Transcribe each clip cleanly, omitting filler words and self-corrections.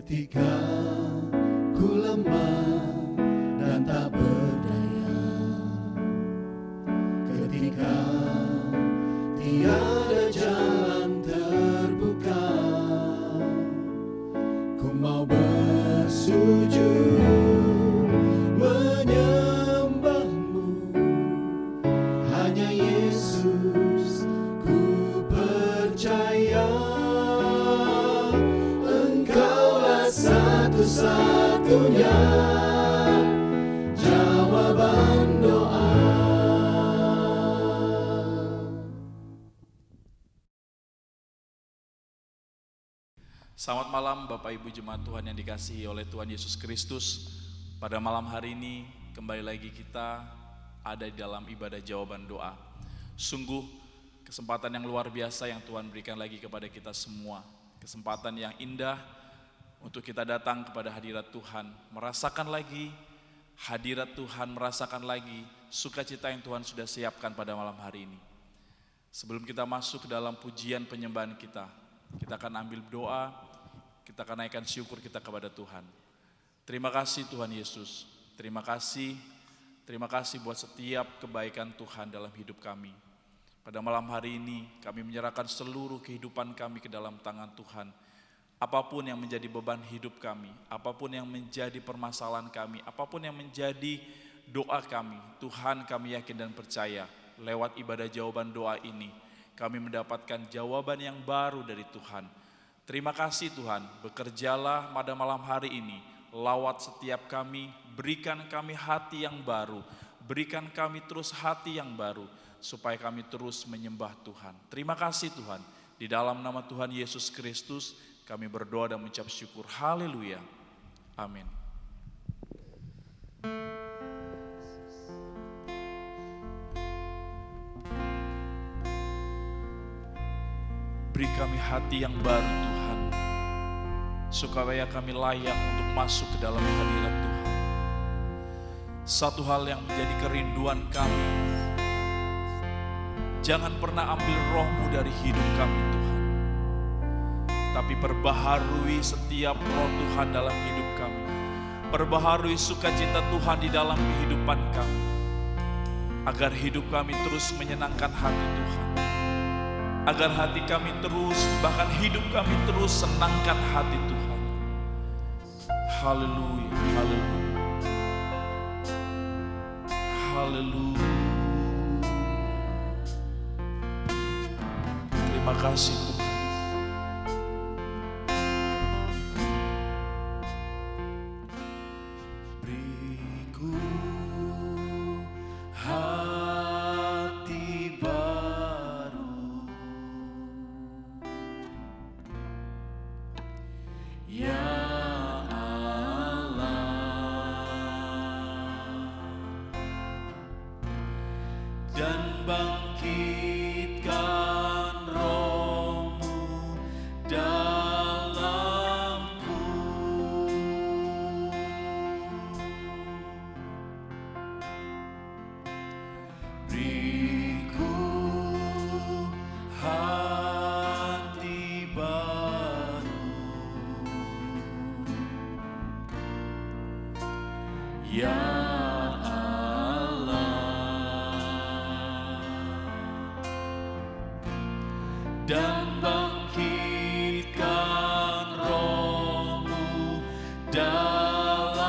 Ketika ku lemah dan tak berdaya, ketika tiada jalan terbuka, ku mau bersujud menyembahmu. Hanya Yesus ku percaya, Engkaulah satu-satunya jawaban doa. Selamat malam Bapak Ibu Jemaat Tuhan yang dikasihi oleh Tuhan Yesus Kristus. Pada malam hari ini kembali lagi kita ada di dalam ibadah jawaban doa. Sungguh kesempatan yang luar biasa yang Tuhan berikan lagi kepada kita semua. Kesempatan yang indah untuk kita datang kepada hadirat Tuhan, merasakan lagi hadirat Tuhan, merasakan lagi sukacita yang Tuhan sudah siapkan pada malam hari ini. Sebelum kita masuk ke dalam pujian penyembahan kita akan ambil doa, kita akan naikkan syukur kita kepada Tuhan. Terima kasih Tuhan Yesus, terima kasih buat setiap kebaikan Tuhan dalam hidup kami. Pada malam hari ini kami menyerahkan seluruh kehidupan kami ke dalam tangan Tuhan. Apapun yang menjadi beban hidup kami, apapun yang menjadi permasalahan kami, apapun yang menjadi doa kami, Tuhan kami yakin dan percaya lewat ibadah jawaban doa ini kami mendapatkan jawaban yang baru dari Tuhan. Terima kasih Tuhan, bekerjalah pada malam hari ini, lawat setiap kami, berikan kami hati yang baru, berikan kami terus hati yang baru, supaya kami terus menyembah Tuhan. Terima kasih Tuhan, di dalam nama Tuhan Yesus Kristus, kami berdoa dan mengucap syukur. Haleluya. Amin. Beri kami hati yang baru Tuhan, supaya kami layak untuk masuk ke dalam hadirat Tuhan. Satu hal yang menjadi kerinduan kami, jangan pernah ambil roh-Mu dari hidup kami Tuhan, tapi perbaharui setiap roh Tuhan dalam hidup kami. Perbaharui sukacita Tuhan di dalam kehidupan kami, agar hidup kami terus menyenangkan hati Tuhan, agar hati kami terus, bahkan hidup kami terus senangkan hati Tuhan. Haleluya, haleluya, haleluya. Terima kasih Tuhan. Dan bangkitkan roh-Mu dalamku.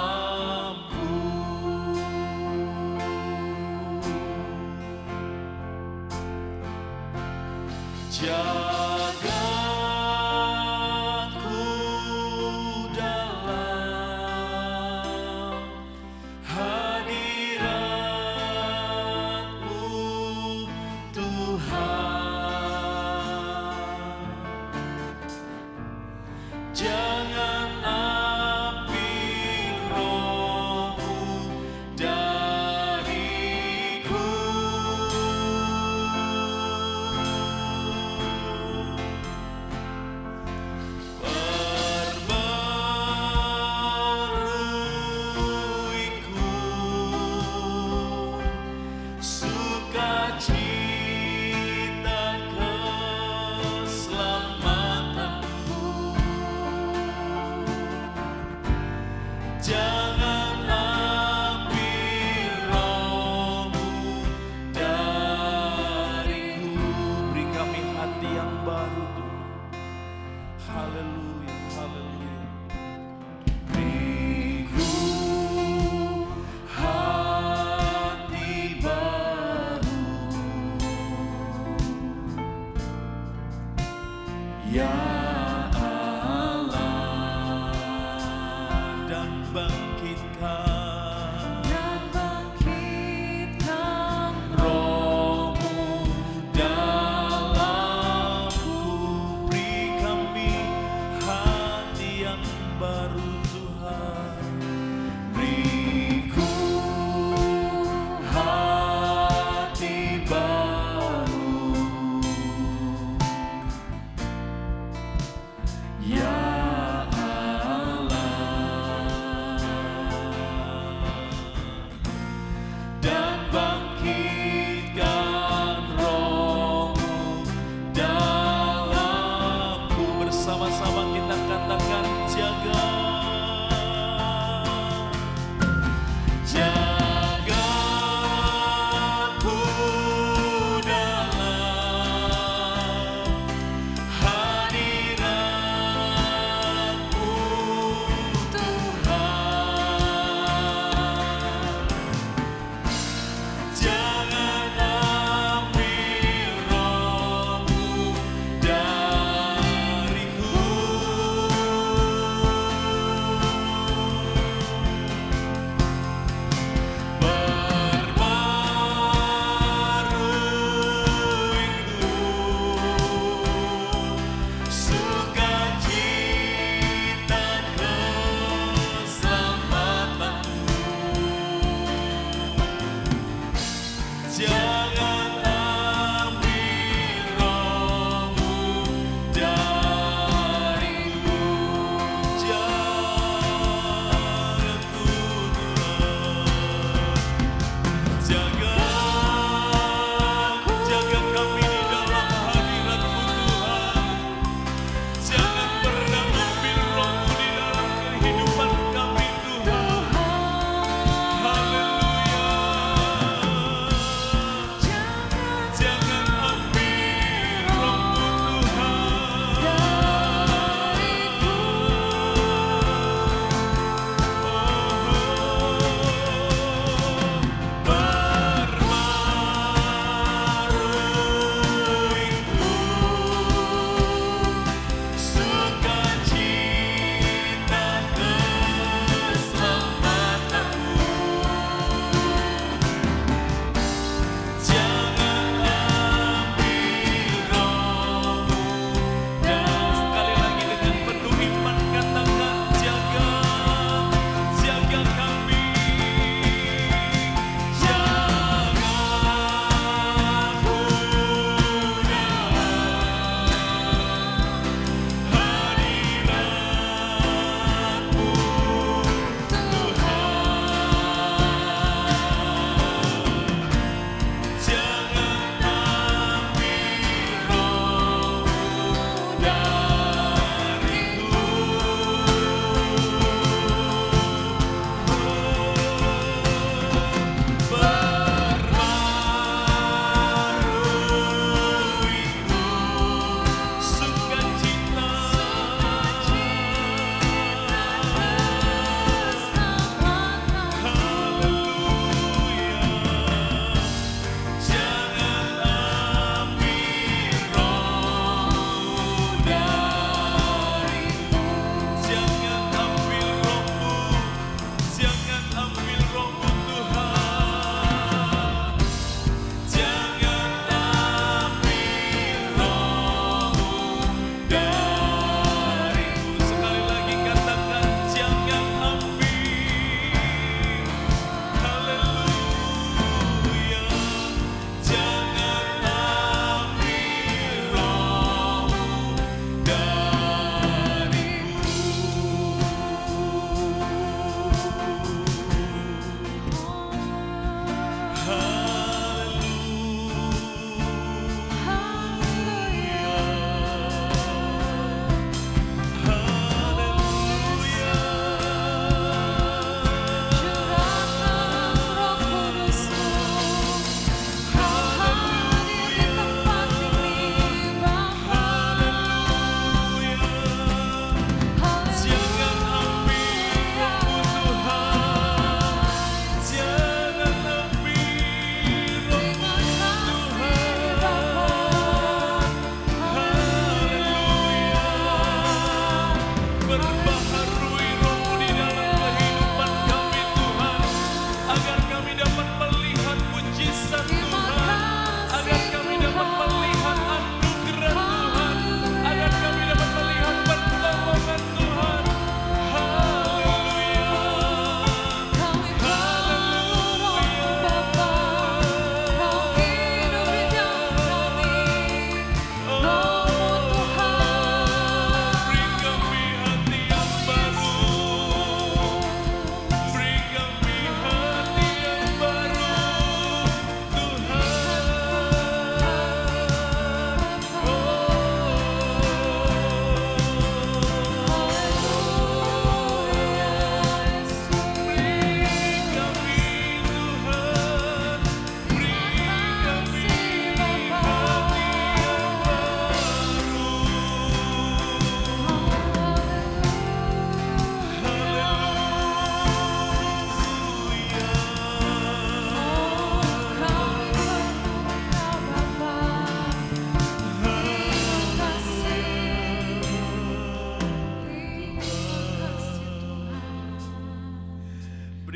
Jaga aku dalam hadirat-Mu Tuhan. Jangan ambil roh-Mu dariku. ya Allah, dan bangkitkan Roh-Mu dalamku, beri kami hati yang baru Tuhan, beriku hati baru.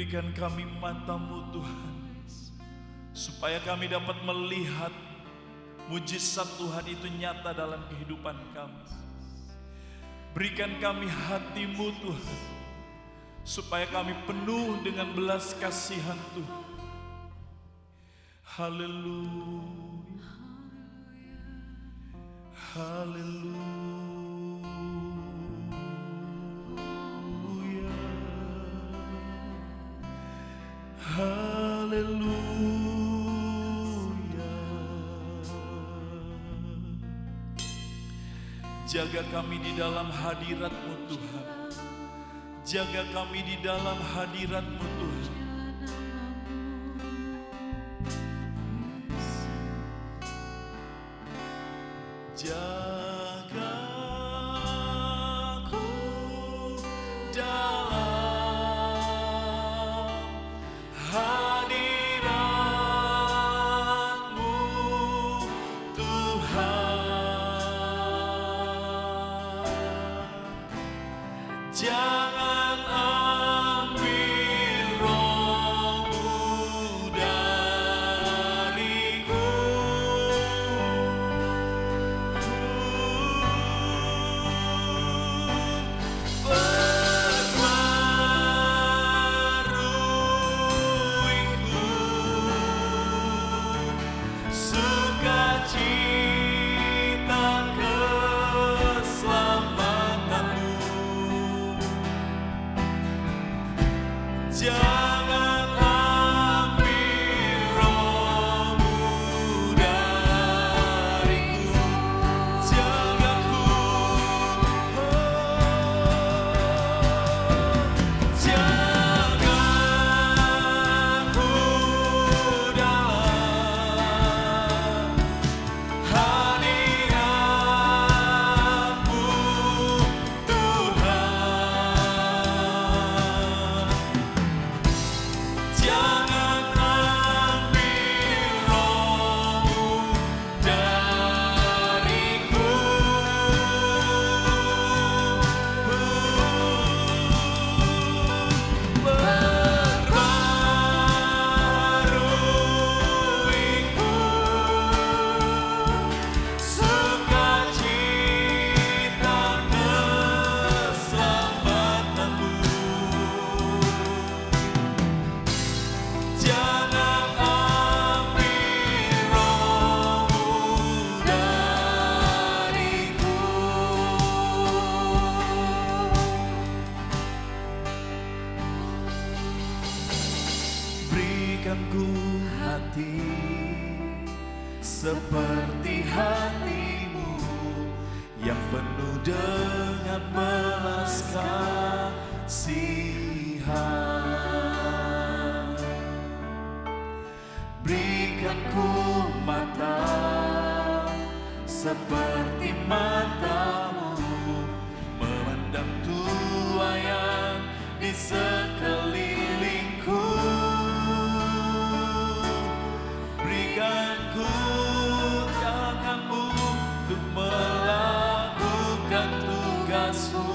Berikan kami mata-Mu Tuhan, supaya kami dapat melihat mujizat Tuhan itu nyata dalam kehidupan kami. Berikan kami hati-Mu Tuhan, supaya kami penuh dengan belas kasihan Tuhan. Haleluya, haleluya, haleluya. Jaga kami di dalam hadirat-Mu Tuhan. Jaga kami di dalam hadirat-Mu Tuhan. Jaga aku dalam hadirat-Mu Tuhan. Jangan ambil Roh-Mu dariku. Perbaharuiku sukacita keselamatan-Mu. Jangan ambil Roh-Mu dariku. Jagaku, jaga aku dalam hadirat-Mu Tuhan. Jangan ambil Roh-Mu dariku. Perbaharuiku sukacita keselamatan-Mu. Jangan ambil Roh-Mu dariku. Berikan ku hati seperti hati-Mu yang penuh dengan belas kasihan. Berikan ku mata seperti mata-Mu, memandang Tua yang di sekelilingku. Berikan ku tangan-Mu untuk melakukan tugas-Mu.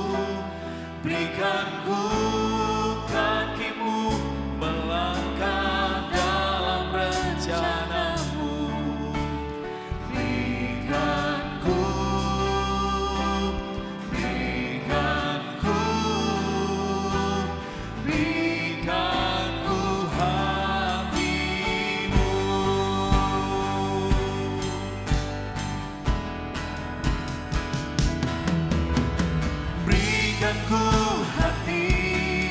Berikan ku kaki-Mu melangkah dalam rencana-Mu. Berikan ku hati-Mu. Berikan ku hati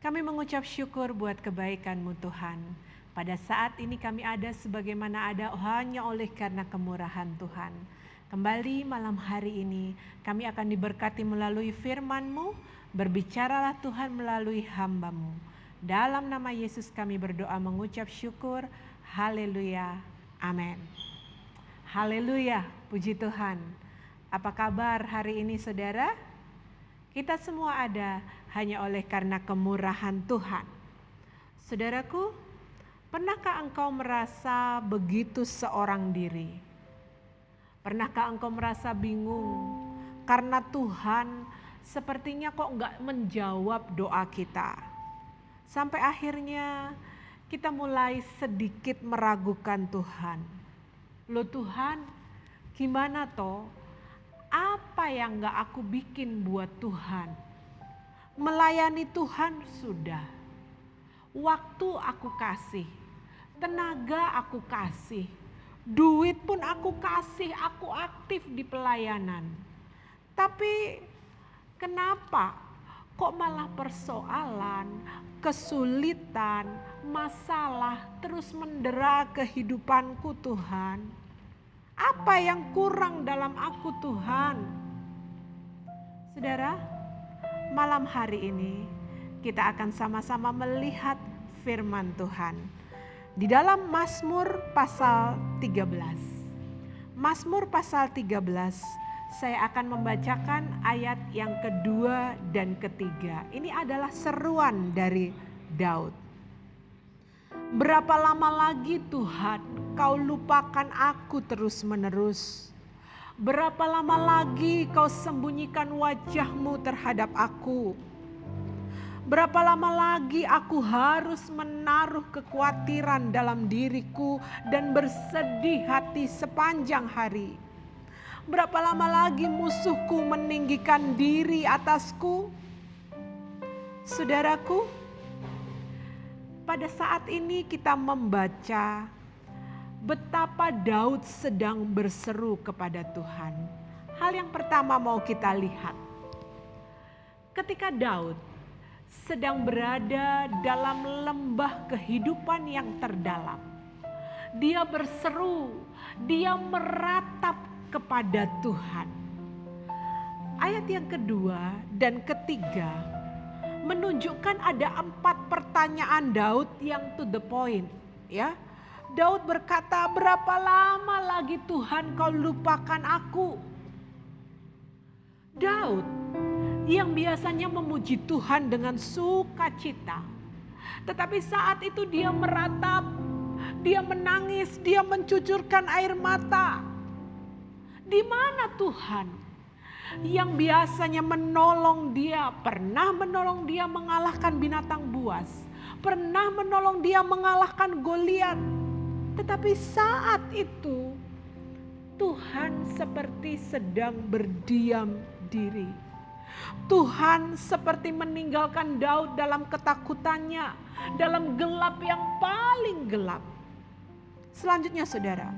Kami mengucap syukur buat kebaikan-Mu Tuhan. Pada saat ini kami ada sebagaimana ada hanya oleh karena kemurahan Tuhan. Kembali malam hari ini kami akan diberkati melalui firman-Mu. Berbicaralah Tuhan melalui hamba-Mu. Dalam nama Yesus kami berdoa mengucap syukur. Haleluya. Amin. Haleluya. Puji Tuhan. Apa kabar hari ini saudara? Kita semua ada hanya oleh karena kemurahan Tuhan. Saudaraku, pernahkah engkau merasa begitu seorang diri? Pernahkah engkau merasa bingung karena Tuhan sepertinya kok enggak menjawab doa kita? Sampai akhirnya kita mulai sedikit meragukan Tuhan. Loh Tuhan, gimana toh? Apa yang gak aku bikin buat Tuhan? Melayani Tuhan sudah. Waktu aku kasih. Tenaga aku kasih. Duit pun aku kasih. Aku aktif di pelayanan. Tapi kenapa kok malah persoalan, kesulitan, masalah terus mendera kehidupanku Tuhan? Apa yang kurang dalam aku Tuhan? Saudara, malam hari ini kita akan sama-sama melihat firman Tuhan. Di dalam Mazmur pasal 13. Mazmur pasal 13, saya akan membacakan ayat yang kedua dan ketiga. Ini adalah seruan dari Daud. Berapa lama lagi Tuhan kau lupakan aku terus-menerus? Berapa lama lagi kau sembunyikan wajah-Mu terhadap aku? Berapa lama lagi aku harus menaruh kekhawatiran dalam diriku dan bersedih hati sepanjang hari? Berapa lama lagi musuhku meninggikan diri atasku? Saudaraku, pada saat ini kita membaca betapa Daud sedang berseru kepada Tuhan. Hal yang pertama mau kita lihat. Ketika Daud sedang berada dalam lembah kehidupan yang terdalam. Dia berseru, dia meratap kepada Tuhan. Ayat yang kedua dan ketiga menunjukkan ada 4 pertanyaan Daud yang to the point, ya. Daud berkata, berapa lama lagi Tuhan kau lupakan aku? Daud yang biasanya memuji Tuhan dengan sukacita, tetapi saat itu dia meratap, dia menangis, dia mencucurkan air mata. Di mana Tuhan yang biasanya menolong dia, pernah menolong dia mengalahkan binatang buas, pernah menolong dia mengalahkan Goliat. Tetapi saat itu Tuhan seperti sedang berdiam diri. Tuhan seperti meninggalkan Daud dalam ketakutannya, dalam gelap yang paling gelap. Selanjutnya saudara,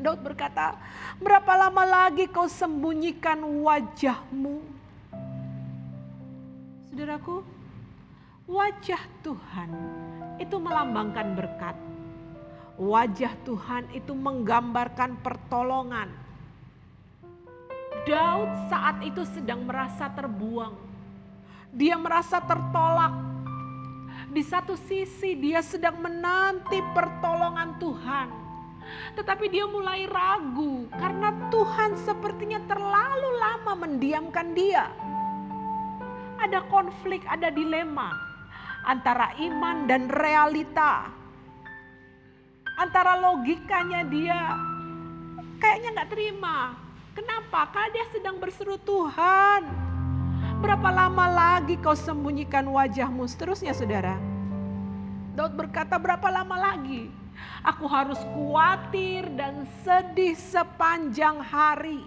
Daud berkata, berapa lama lagi kau sembunyikan wajah-Mu? Saudaraku, wajah Tuhan itu melambangkan berkat. Wajah Tuhan itu menggambarkan pertolongan. Daud saat itu sedang merasa terbuang. Dia merasa tertolak. Di satu sisi dia sedang menanti pertolongan Tuhan. Tetapi dia mulai ragu karena Tuhan sepertinya terlalu lama mendiamkan dia. Ada konflik, ada dilema antara iman dan realita. Antara logikanya dia kayaknya gak terima. Kenapa? Karena dia sedang berseru, Tuhan, berapa lama lagi kau sembunyikan wajah-Mu? Seterusnya saudara, Daud berkata, berapa lama lagi? Aku harus khawatir dan sedih sepanjang hari.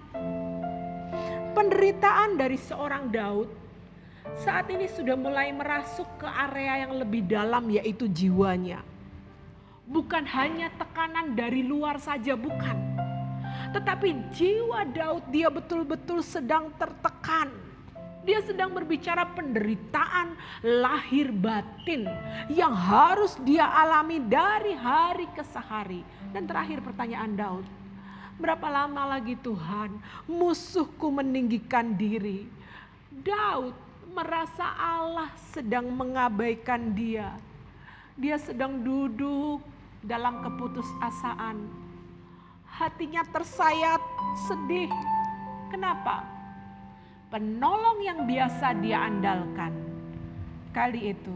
Penderitaan dari seorang Daud saat ini sudah mulai merasuk ke area yang lebih dalam, yaitu jiwanya. Bukan hanya tekanan dari luar saja, bukan. Tetapi jiwa Daud dia betul-betul sedang tertekan. Dia sedang berbicara penderitaan lahir batin yang harus dia alami dari hari ke hari. Dan terakhir pertanyaan Daud, berapa lama lagi Tuhan musuhku meninggikan diri? Daud merasa Allah sedang mengabaikan dia. Dia sedang duduk dalam keputusasaan. Hatinya tersayat, sedih. Kenapa? Penolong yang biasa dia andalkan, kali itu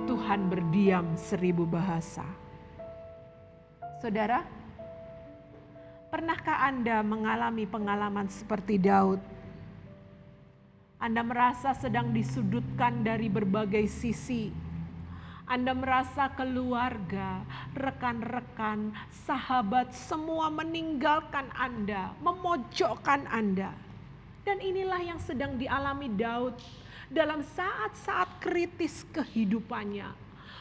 Tuhan berdiam 1000 bahasa. Saudara, pernahkah Anda mengalami pengalaman seperti Daud? Anda merasa sedang disudutkan dari berbagai sisi. Anda merasa keluarga, rekan-rekan, sahabat semua meninggalkan Anda, memojokkan Anda. Dan inilah yang sedang dialami Daud dalam saat-saat kritis kehidupannya.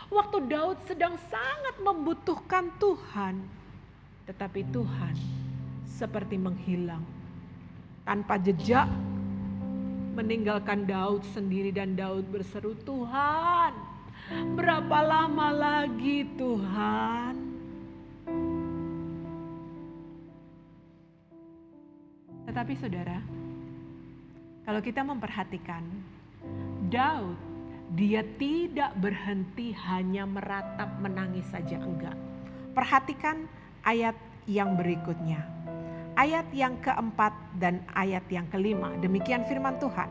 Waktu Daud sedang sangat membutuhkan Tuhan, tetapi Tuhan seperti menghilang. Tanpa jejak, meninggalkan Daud sendiri dan Daud berseru, Tuhan, berapa lama lagi Tuhan? Tetapi saudara, kalau kita memperhatikan, Daud, dia tidak berhenti hanya meratap menangis saja, enggak. Perhatikan ayat yang berikutnya. Ayat yang keempat dan ayat yang kelima. Demikian firman Tuhan.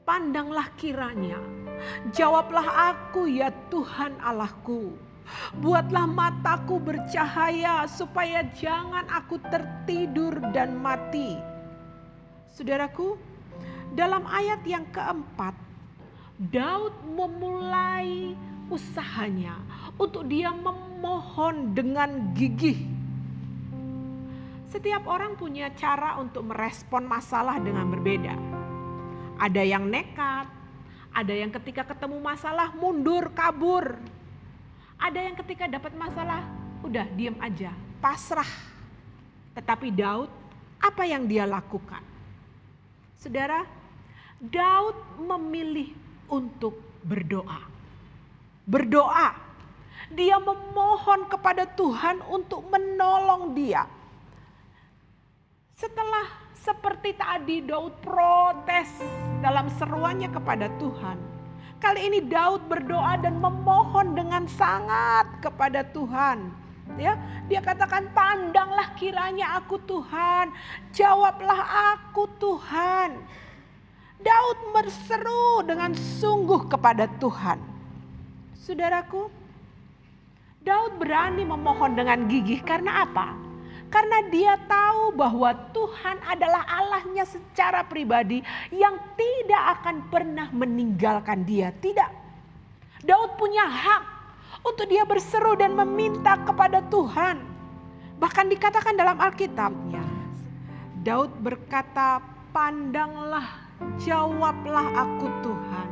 Pandanglah kiranya, jawablah aku ya Tuhan Allahku. Buatlah mataku bercahaya supaya jangan aku tertidur dan mati. Saudaraku, dalam ayat yang keempat, Daud memulai usahanya untuk dia memohon dengan gigih. Setiap orang punya cara untuk merespon masalah dengan berbeda. Ada yang nekat, ada yang ketika ketemu masalah mundur, kabur. Ada yang ketika dapat masalah, udah diam aja, pasrah. Tetapi Daud, apa yang dia lakukan? Saudara, Daud memilih untuk berdoa. Berdoa. Dia memohon kepada Tuhan untuk menolong dia. Setelah seperti tadi Daud protes dalam seruannya kepada Tuhan. Kali ini Daud berdoa dan memohon dengan sangat kepada Tuhan. Ya, dia katakan, pandanglah kiranya aku Tuhan, jawablah aku Tuhan. Daud berseru dengan sungguh kepada Tuhan. Saudaraku, Daud berani memohon dengan gigih karena apa? Karena dia tahu bahwa Tuhan adalah Allahnya secara pribadi yang tidak akan pernah meninggalkan dia. Tidak. Daud punya hak untuk dia berseru dan meminta kepada Tuhan. Bahkan dikatakan dalam Alkitabnya, Daud berkata, pandanglah, jawablah aku Tuhan.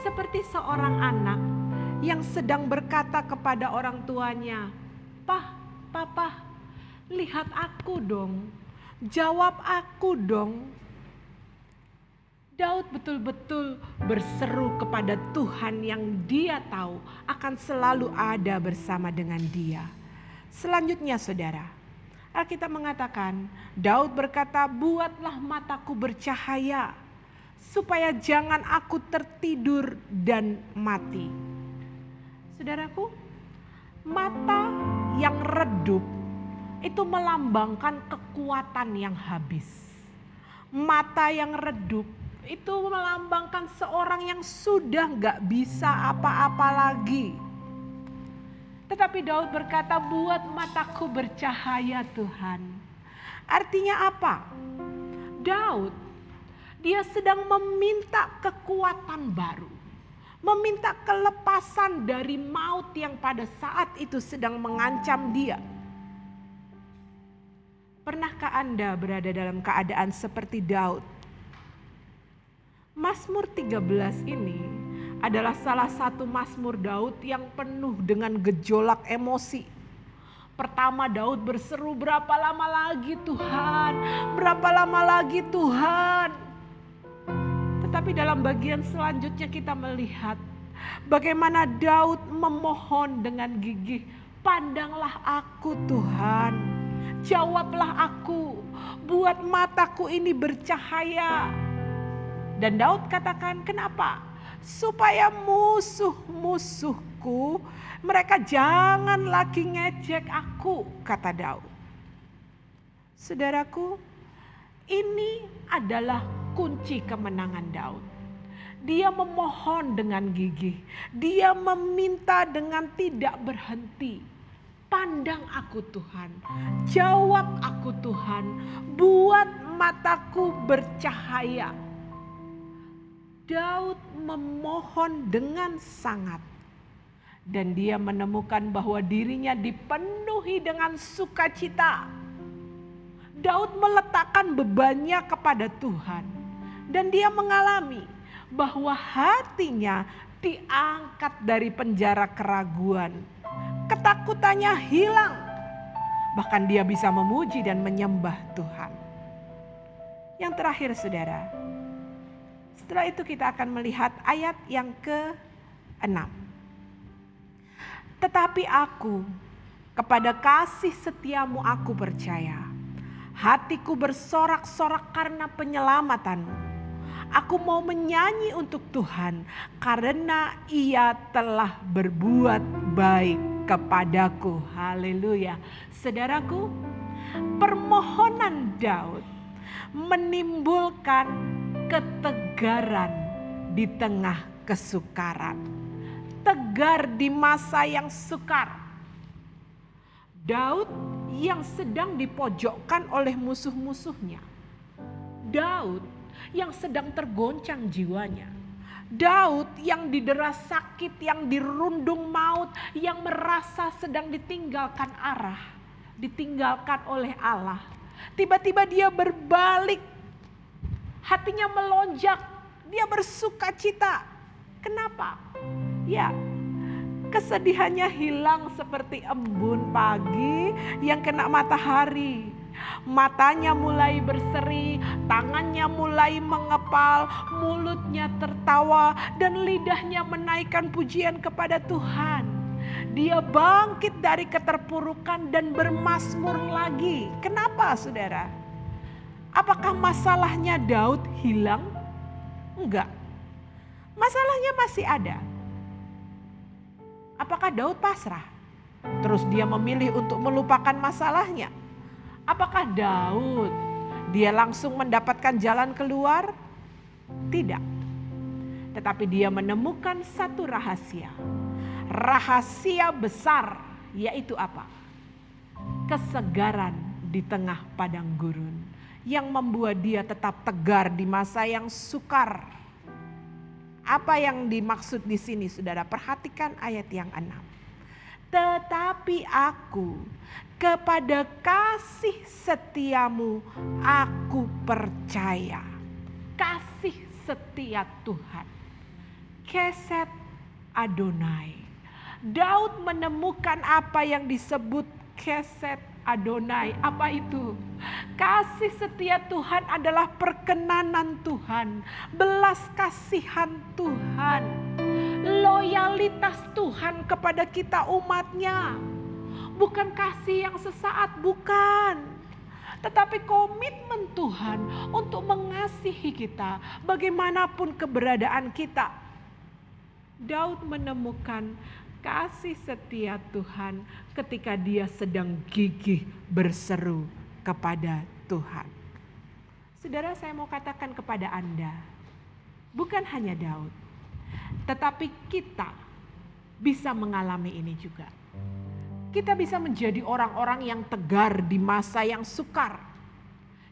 Seperti seorang anak yang sedang berkata kepada orang tuanya, Papa, lihat aku dong, jawab aku dong. Daud betul-betul berseru kepada Tuhan yang dia tahu akan selalu ada bersama dengan dia. Selanjutnya saudara, Alkitab mengatakan Daud berkata, buatlah mataku bercahaya supaya jangan aku tertidur dan mati. Saudaraku, mata yang redup itu melambangkan kekuatan yang habis. Mata yang redup itu melambangkan seorang yang sudah gak bisa apa-apa lagi. Tetapi Daud berkata, buat mataku bercahaya Tuhan. Artinya apa? Daud, dia sedang meminta kekuatan baru. Meminta kelepasan dari maut yang pada saat itu sedang mengancam dia. Pernahkah Anda berada dalam keadaan seperti Daud? Mazmur 13 ini adalah salah satu mazmur Daud yang penuh dengan gejolak emosi. Pertama Daud berseru, berapa lama lagi Tuhan? Berapa lama lagi Tuhan? Tetapi dalam bagian selanjutnya kita melihat bagaimana Daud memohon dengan gigih, "Pandanglah aku Tuhan, jawablah aku, buat mataku ini bercahaya." Dan Daud katakan, "Kenapa? Supaya musuh-musuhku mereka jangan lagi ngejek aku," kata Daud. Saudaraku, ini adalah kunci kemenangan Daud. Dia memohon dengan gigih, dia meminta dengan tidak berhenti. "Pandang aku Tuhan, jawab aku Tuhan, buat mataku bercahaya." Daud memohon dengan sangat, dan dia menemukan bahwa dirinya dipenuhi dengan sukacita. Daud meletakkan bebannya kepada Tuhan, dan dia mengalami bahwa hatinya diangkat dari penjara keraguan. Ketakutannya hilang, bahkan dia bisa memuji dan menyembah Tuhan. Yang terakhir saudara, setelah itu kita akan melihat ayat yang ke-6. "Tetapi aku, kepada kasih setiamu aku percaya. Hatiku bersorak-sorak karena penyelamatanmu. Aku mau menyanyi untuk Tuhan karena Ia telah berbuat baik kepadaku." Haleluya. Saudaraku, permohonan Daud menimbulkan ketegaran di tengah kesukaran. Tegar di masa yang sukar. Daud yang sedang dipojokkan oleh musuh-musuhnya. Daud yang sedang tergoncang jiwanya. Daud yang didera sakit, yang dirundung maut, yang merasa sedang ditinggalkan arah, ditinggalkan oleh Allah. Tiba-tiba dia berbalik, hatinya melonjak, dia bersuka cita. Kenapa? Ya, kesedihannya hilang seperti embun pagi yang kena matahari. Matanya mulai berseri, tangannya mulai mengepal, mulutnya tertawa, dan lidahnya menaikkan pujian kepada Tuhan. Dia bangkit dari keterpurukan dan bermazmur lagi. Kenapa saudara? Apakah masalahnya Daud hilang? Enggak. Masalahnya masih ada. Apakah Daud pasrah? Terus dia memilih untuk melupakan masalahnya? Apakah Daud dia langsung mendapatkan jalan keluar? Tidak. Tetapi dia menemukan satu rahasia. Rahasia besar, yaitu apa? Kesegaran di tengah padang gurun yang membuat dia tetap tegar di masa yang sukar. Apa yang dimaksud di sini saudara? Perhatikan ayat yang 6. "Tetapi aku, kepada kasih setiamu aku percaya." Kasih setia Tuhan. Kesed Adonai. Daud menemukan apa yang disebut Kesed Adonai. Apa itu? Kasih setia Tuhan adalah perkenanan Tuhan, belas kasihan Tuhan, loyalitas Tuhan kepada kita umatnya. Bukan kasih yang sesaat, bukan. Tetapi komitmen Tuhan untuk mengasihi kita bagaimanapun keberadaan kita. Daud menemukan kasih setia Tuhan ketika dia sedang gigih berseru kepada Tuhan. Saudara, saya mau katakan kepada Anda, bukan hanya Daud, tetapi kita bisa mengalami ini juga. Kita bisa menjadi orang-orang yang tegar di masa yang sukar.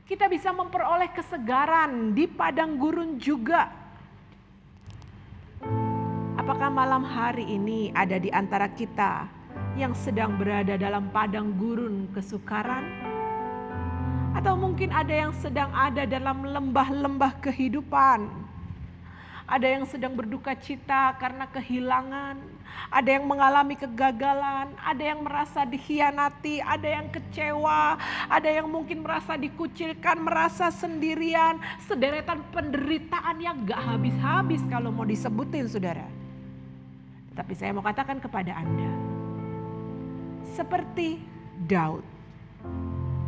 Kita bisa memperoleh kesegaran di padang gurun juga. Apakah malam hari ini ada di antara kita yang sedang berada dalam padang gurun kesukaran? Atau mungkin ada yang sedang ada dalam lembah-lembah kehidupan? Ada yang sedang berduka cita karena kehilangan, ada yang mengalami kegagalan, ada yang merasa dikhianati, ada yang kecewa, ada yang mungkin merasa dikucilkan, merasa sendirian, sederetan penderitaan yang gak habis-habis kalau mau disebutin saudara. Tapi saya mau katakan kepada Anda, seperti Daud,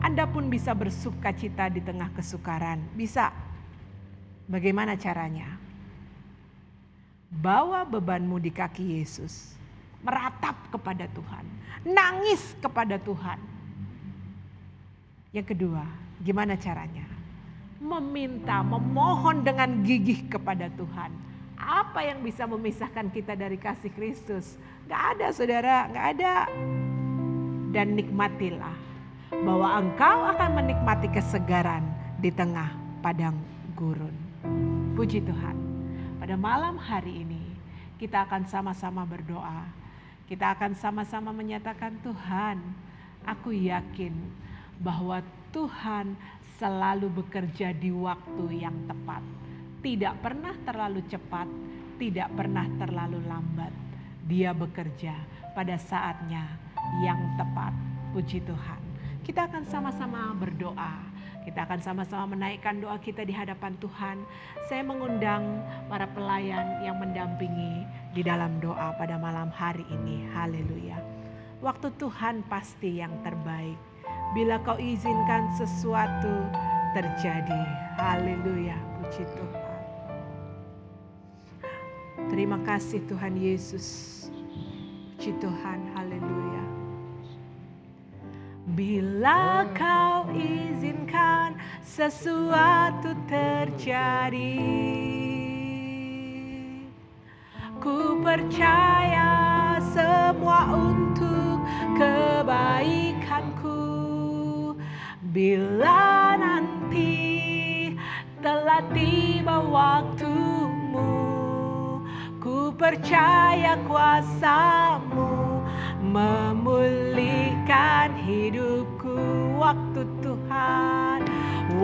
Anda pun bisa bersuka cita di tengah kesukaran, bisa. Bagaimana caranya? Bawa bebanmu di kaki Yesus, meratap kepada Tuhan, nangis kepada Tuhan. Yang kedua, gimana caranya? Meminta, memohon dengan gigih kepada Tuhan. Apa yang bisa memisahkan kita dari kasih Kristus? Gak ada saudara, gak ada. Dan nikmatilah bahwa engkau akan menikmati kesegaran di tengah padang gurun. Puji Tuhan. Pada malam hari ini kita akan sama-sama berdoa. Kita akan sama-sama menyatakan, Tuhan, aku yakin bahwa Tuhan selalu bekerja di waktu yang tepat. Tidak pernah terlalu cepat, tidak pernah terlalu lambat. Dia bekerja pada saatnya yang tepat. Puji Tuhan. Kita akan sama-sama berdoa. Kita akan sama-sama menaikkan doa kita di hadapan Tuhan. Saya mengundang para pelayan yang mendampingi di dalam doa pada malam hari ini. Haleluya. Waktu Tuhan pasti yang terbaik. Bila kau izinkan sesuatu terjadi. Haleluya. Puji Tuhan. Terima kasih Tuhan Yesus. Puji Tuhan. Haleluya. Bila kau izinkan sesuatu terjadi, ku percaya semua untuk kebaikanku. Bila nanti telah tiba waktumu, ku percaya kuasa-Mu memulihkan hidupku.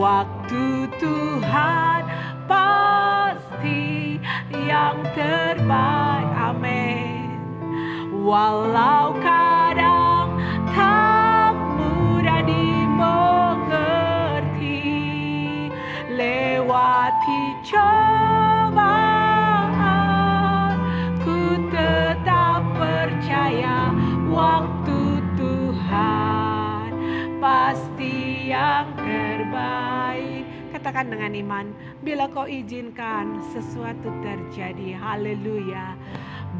Waktu Tuhan pasti yang terbaik. Amin. Walau kadang tak mudah dimengerti, lewati cobaan, ku tetap percaya waktu Tuhan pasti yang terbaik. Katakan dengan iman, bila kau izinkan sesuatu terjadi. Haleluya.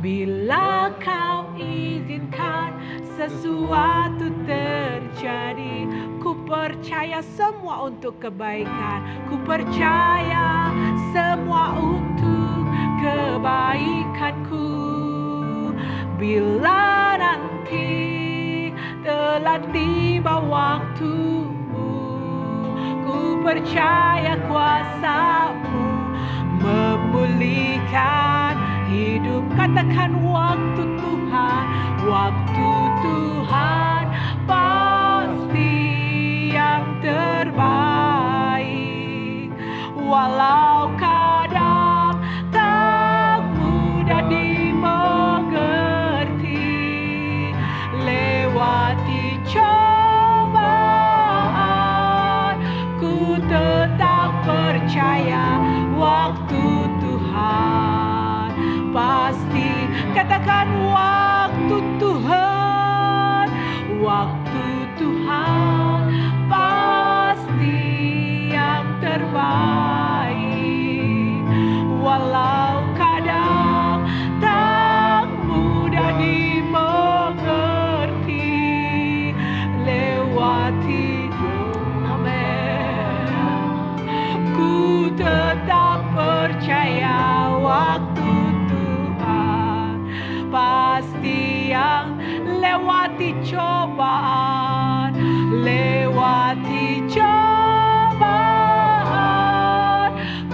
Bila kau izinkan sesuatu terjadi, ku percaya semua untuk kebaikan. Ku percaya semua untuk kebaikanku. Bila nanti telah tiba waktumu, ku percaya kuasa-Mu memulihkan hidup. Katakan waktu Tuhan pasti yang terbaik. Walau kadang tak mudah dimengerti, lewati cobaan, ku tetap percaya waktu Tuhan pasti. Katakan waktu Tuhan pasti yang terbaik. Walau kadang tak mudah dimengerti, lewati, amin, ku tetap percaya waktu Tuhan pasti yang lewati cobaan, lewati cobaan,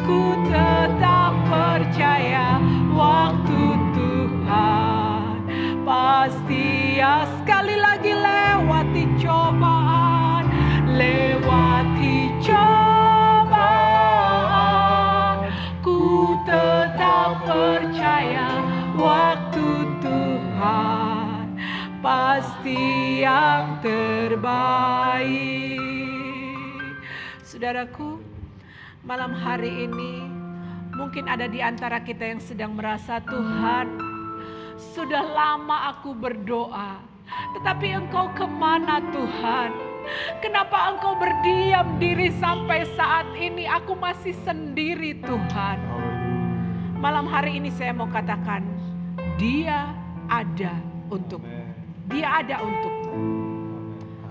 ku tetap percaya waktu Tuhan pasti ya. Sekali lagi, lewati cobaan, lewati cobaan, ku tetap mau percaya waktu Tuhan pasti yang terbaik. Saudaraku, malam hari ini mungkin ada di antara kita yang sedang merasa, Tuhan, sudah lama aku berdoa, tetapi Engkau kemana Tuhan? Kenapa Engkau berdiam diri sampai saat ini? Aku masih sendiri Tuhan. Malam hari ini saya mau katakan, Dia ada untukmu. Dia ada untukmu.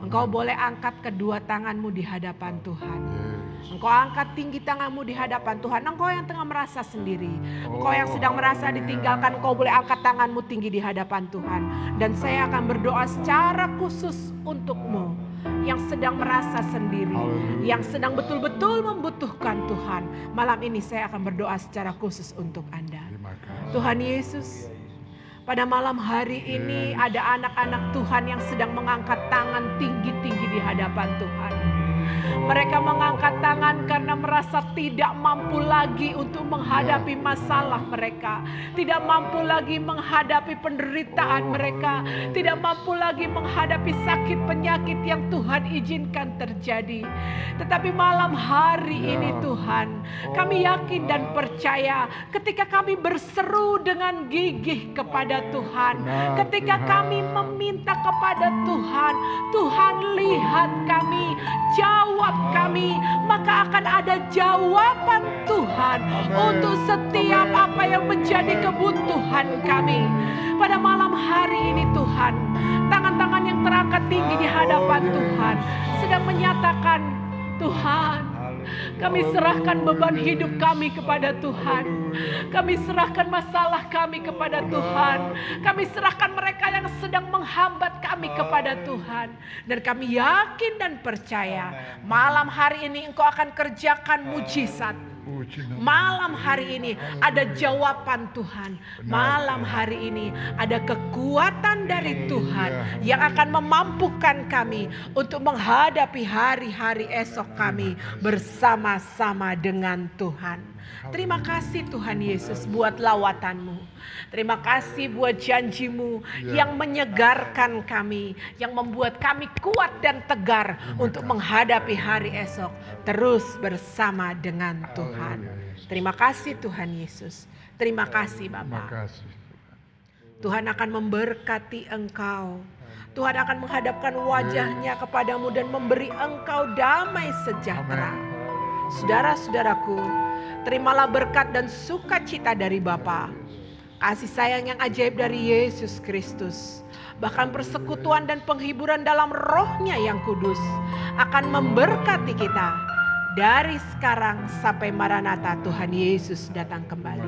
Engkau boleh angkat kedua tanganmu di hadapan Tuhan. Engkau angkat tinggi tanganmu di hadapan Tuhan. Engkau yang tengah merasa sendiri, engkau yang sedang merasa ditinggalkan, engkau boleh angkat tanganmu tinggi di hadapan Tuhan. Dan saya akan berdoa secara khusus untukmu yang sedang merasa sendiri, yang sedang betul-betul membutuhkan Tuhan. Malam ini saya akan berdoa secara khusus untuk Anda. Tuhan Yesus, pada malam hari ini ada anak-anak Tuhan yang sedang mengangkat tangan tinggi-tinggi di hadapan Tuhan. Mereka mengangkat tangan karena merasa tidak mampu lagi untuk menghadapi masalah mereka. Tidak mampu lagi menghadapi penderitaan mereka. Tidak mampu lagi menghadapi sakit penyakit yang Tuhan izinkan terjadi. Tetapi malam hari ini Tuhan, kami yakin dan percaya ketika kami berseru dengan gigih kepada Tuhan. Ketika kami meminta kepada Tuhan, Tuhan lihat kami, jawab kami, maka akan ada jawaban Tuhan untuk setiap apa yang menjadi kebutuhan kami. Pada malam hari ini Tuhan, tangan-tangan yang terangkat tinggi di hadapan Tuhan sedang menyatakan, Tuhan, kami serahkan beban hidup kami kepada Tuhan. Kami serahkan masalah kami kepada Tuhan. Kami serahkan mereka yang sedang menghambat kami kepada Tuhan. Dan kami yakin dan percaya malam hari ini Engkau akan kerjakan mujizat. Malam hari ini ada jawaban Tuhan. Malam hari ini ada kekuatan dari Tuhan yang akan memampukan kami untuk menghadapi hari-hari esok kami bersama-sama dengan Tuhan. Terima kasih Tuhan Yesus buat lawatan-Mu. Terima kasih buat janji-Mu yang menyegarkan kami, yang membuat kami kuat dan tegar untuk menghadapi hari esok terus bersama dengan Tuhan. Terima kasih Tuhan Yesus. Terima kasih Bapa. Tuhan akan memberkati engkau. Tuhan akan menghadapkan wajahnya kepadamu dan memberi engkau damai sejahtera. Saudara-saudaraku, terimalah berkat dan sukacita dari Bapa, kasih sayang yang ajaib dari Yesus Kristus, bahkan persekutuan dan penghiburan dalam Roh-Nya yang kudus akan memberkati kita dari sekarang sampai Maranatha Tuhan Yesus datang kembali.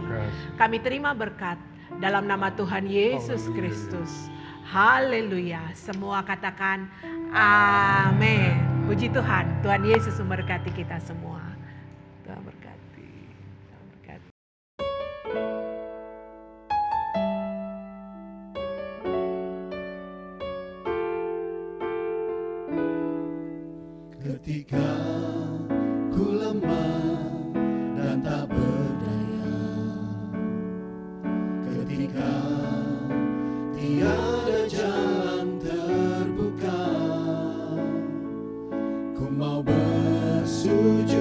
Kami terima berkat dalam nama Tuhan Yesus Kristus. Haleluya. Semua katakan amin. Puji Tuhan. Tuhan Yesus memberkati kita semua. Tuhan berkati. Tuhan berkati. Ketika ku lemah dan tak berdaya, ketika tiada jalan terbuka, ku mau bersujud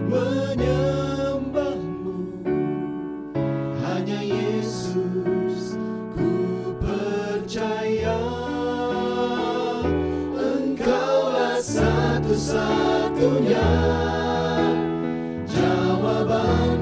menyembahmu. Hanya Yesus ku percaya, Engkaulah satu-satunya jawaban